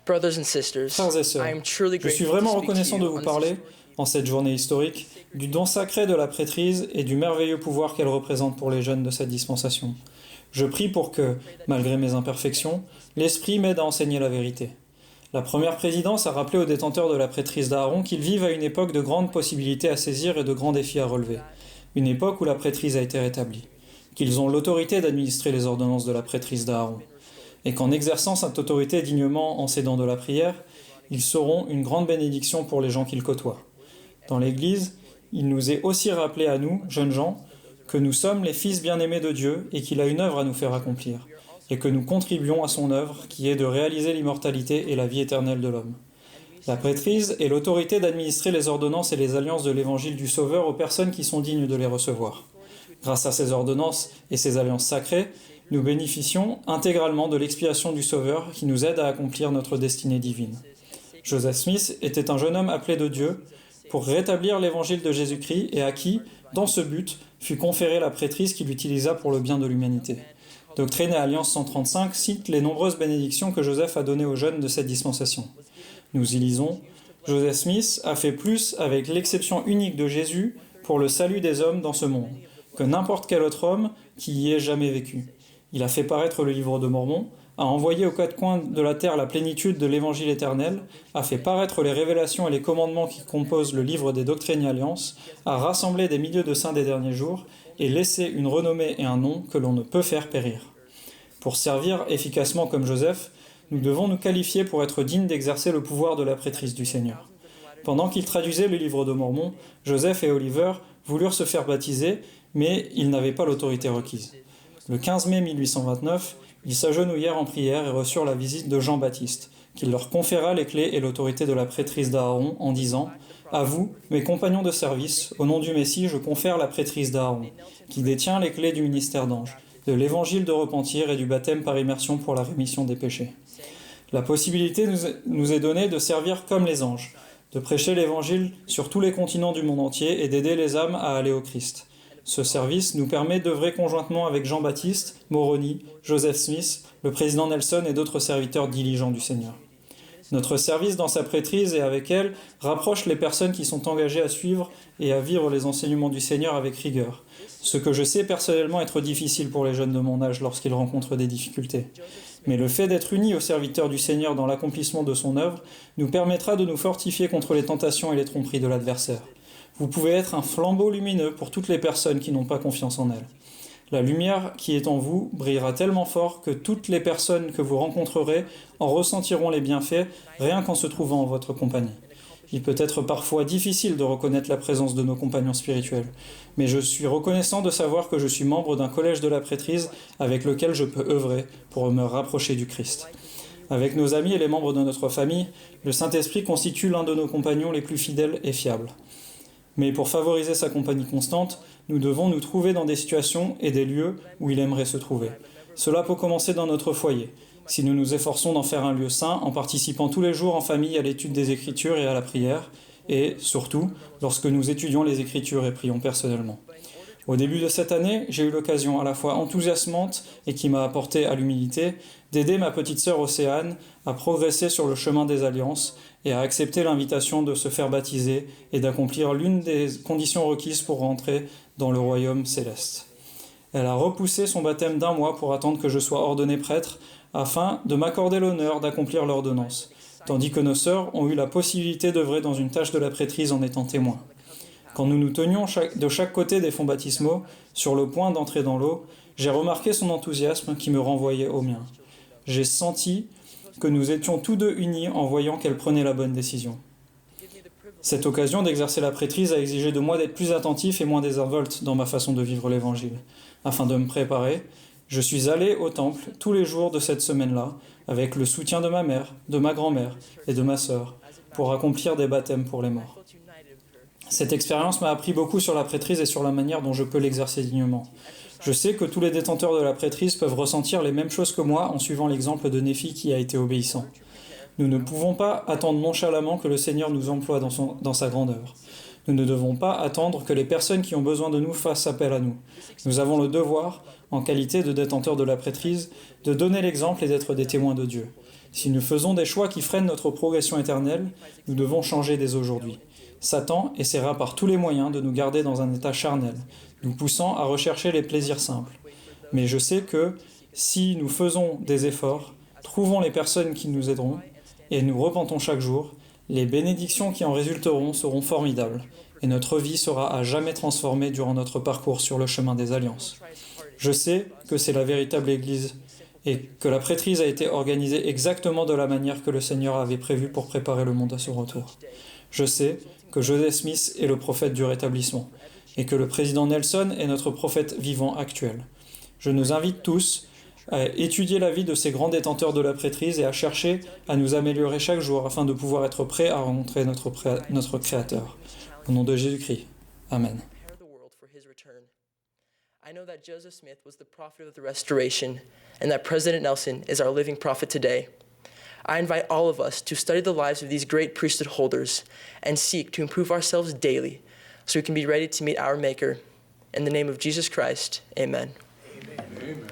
Brothers and sisters, Frères et sœurs, I am truly je suis grateful to vraiment speak to reconnaissant de you vous on parler, this en cette journée historique, du don sacré de la prêtrise et du merveilleux pouvoir qu'elle représente pour les jeunes de cette dispensation. Je prie pour que, malgré mes imperfections, l'Esprit m'aide à enseigner la vérité. La première présidence a rappelé aux détenteurs de la prêtrise d'Aaron qu'ils vivent à une époque de grandes possibilités à saisir et de grands défis à relever. Une époque où la prêtrise a été rétablie. Qu'ils ont l'autorité d'administrer les ordonnances de la prêtrise d'Aaron. Et qu'en exerçant cette autorité dignement en s'aidant de la prière, ils seront une grande bénédiction pour les gens qu'ils côtoient. Dans l'Église, il nous est aussi rappelé à nous, jeunes gens, que nous sommes les fils bien-aimés de Dieu et qu'il a une œuvre à nous faire accomplir, et que nous contribuons à son œuvre qui est de réaliser l'immortalité et la vie éternelle de l'homme. La prêtrise est l'autorité d'administrer les ordonnances et les alliances de l'Évangile du Sauveur aux personnes qui sont dignes de les recevoir. Grâce à ces ordonnances et ces alliances sacrées, nous bénéficions intégralement de l'expiation du Sauveur qui nous aide à accomplir notre destinée divine. Joseph Smith était un jeune homme appelé de Dieu pour rétablir l'évangile de Jésus-Christ et à qui, dans ce but, fut conférée la prêtrise qu'il utilisa pour le bien de l'humanité. Doctrine et Alliance 135 cite les nombreuses bénédictions que Joseph a données aux jeunes de cette dispensation. Nous y lisons « Joseph Smith a fait plus avec l'exception unique de Jésus pour le salut des hommes dans ce monde, que n'importe quel autre homme qui y ait jamais vécu. Il a fait paraître le livre de Mormon, a envoyé aux quatre coins de la terre la plénitude de l'évangile éternel, a fait paraître les révélations et les commandements qui composent le livre des doctrines et alliances, a rassemblé des milieux de saints des derniers jours, et laissé une renommée et un nom que l'on ne peut faire périr. Pour servir efficacement comme Joseph, nous devons nous qualifier pour être dignes d'exercer le pouvoir de la prêtrise du Seigneur. Pendant qu'ils traduisaient le livre de Mormon, Joseph et Oliver voulurent se faire baptiser, mais ils n'avaient pas l'autorité requise. Le 15 mai 1829, ils s'agenouillèrent en prière et reçurent la visite de Jean-Baptiste, qui leur conféra les clés et l'autorité de la prêtrise d'Aaron en disant « À vous, mes compagnons de service, au nom du Messie, je confère la prêtrise d'Aaron, qui détient les clés du ministère d'ange, de l'évangile de repentir et du baptême par immersion pour la rémission des péchés. La possibilité nous est donnée de servir comme les anges, de prêcher l'évangile sur tous les continents du monde entier et d'aider les âmes à aller au Christ. Ce service nous permet d'œuvrer conjointement avec Jean-Baptiste, Moroni, Joseph Smith, le président Nelson et d'autres serviteurs diligents du Seigneur. Notre service dans sa prêtrise et avec elle rapproche les personnes qui sont engagées à suivre et à vivre les enseignements du Seigneur avec rigueur, ce que je sais personnellement être difficile pour les jeunes de mon âge lorsqu'ils rencontrent des difficultés. Mais le fait d'être unis aux serviteurs du Seigneur dans l'accomplissement de son œuvre nous permettra de nous fortifier contre les tentations et les tromperies de l'adversaire. Vous pouvez être un flambeau lumineux pour toutes les personnes qui n'ont pas confiance en elles. La lumière qui est en vous brillera tellement fort que toutes les personnes que vous rencontrerez en ressentiront les bienfaits rien qu'en se trouvant en votre compagnie. Il peut être parfois difficile de reconnaître la présence de nos compagnons spirituels, mais je suis reconnaissant de savoir que je suis membre d'un collège de la prêtrise avec lequel je peux œuvrer pour me rapprocher du Christ. Avec nos amis et les membres de notre famille, le Saint-Esprit constitue l'un de nos compagnons les plus fidèles et fiables. Mais pour favoriser sa compagnie constante, nous devons nous trouver dans des situations et des lieux où il aimerait se trouver. Cela peut commencer dans notre foyer, si nous nous efforçons d'en faire un lieu saint en participant tous les jours en famille à l'étude des Écritures et à la prière, et, surtout, lorsque nous étudions les Écritures et prions personnellement. Au début de cette année, j'ai eu l'occasion à la fois enthousiasmante et qui m'a apporté à l'humilité d'aider ma petite sœur Océane à progresser sur le chemin des alliances et à accepter l'invitation de se faire baptiser et d'accomplir l'une des conditions requises pour rentrer dans le royaume céleste. Elle a repoussé son baptême d'1 mois pour attendre que je sois ordonné prêtre afin de m'accorder l'honneur d'accomplir l'ordonnance, tandis que nos sœurs ont eu la possibilité d'œuvrer dans une tâche de la prêtrise en étant témoins. Quand nous nous tenions de chaque côté des fonds baptismaux, sur le point d'entrer dans l'eau, j'ai remarqué son enthousiasme qui me renvoyait au mien. J'ai senti que nous étions tous deux unis en voyant qu'elle prenait la bonne décision. Cette occasion d'exercer la prêtrise a exigé de moi d'être plus attentif et moins désinvolte dans ma façon de vivre l'Évangile. Afin de me préparer, je suis allé au temple tous les jours de cette semaine-là, avec le soutien de ma mère, de ma grand-mère et de ma sœur, pour accomplir des baptêmes pour les morts. Cette expérience m'a appris beaucoup sur la prêtrise et sur la manière dont je peux l'exercer dignement. Je sais que tous les détenteurs de la prêtrise peuvent ressentir les mêmes choses que moi en suivant l'exemple de Néphi qui a été obéissant. Nous ne pouvons pas attendre nonchalamment que le Seigneur nous emploie dans sa grande œuvre. Nous ne devons pas attendre que les personnes qui ont besoin de nous fassent appel à nous. Nous avons le devoir, en qualité de détenteurs de la prêtrise, de donner l'exemple et d'être des témoins de Dieu. Si nous faisons des choix qui freinent notre progression éternelle, nous devons changer dès aujourd'hui. Satan essaiera par tous les moyens de nous garder dans un état charnel, nous poussant à rechercher les plaisirs simples. Mais je sais que, si nous faisons des efforts, trouvons les personnes qui nous aideront, et nous repentons chaque jour, les bénédictions qui en résulteront seront formidables, et notre vie sera à jamais transformée durant notre parcours sur le chemin des alliances. Je sais que c'est la véritable Église, et que la prêtrise a été organisée exactement de la manière que le Seigneur avait prévu pour préparer le monde à son retour. Je sais que Joseph Smith est le prophète du rétablissement, et que le président Nelson est notre prophète vivant actuel. Je nous invite tous à étudier la vie de ces grands détenteurs de la prêtrise et à chercher à nous améliorer chaque jour afin de pouvoir être prêts à rencontrer notre Créateur. Au nom de Jésus-Christ. Amen. I know that Joseph Smith was the prophet of the Restoration, and that President Nelson is our living prophet today. I invite all of us to study the lives of these great priesthood holders and seek to improve ourselves daily so we can be ready to meet our Maker. In the name of Jesus Christ, amen. Amen.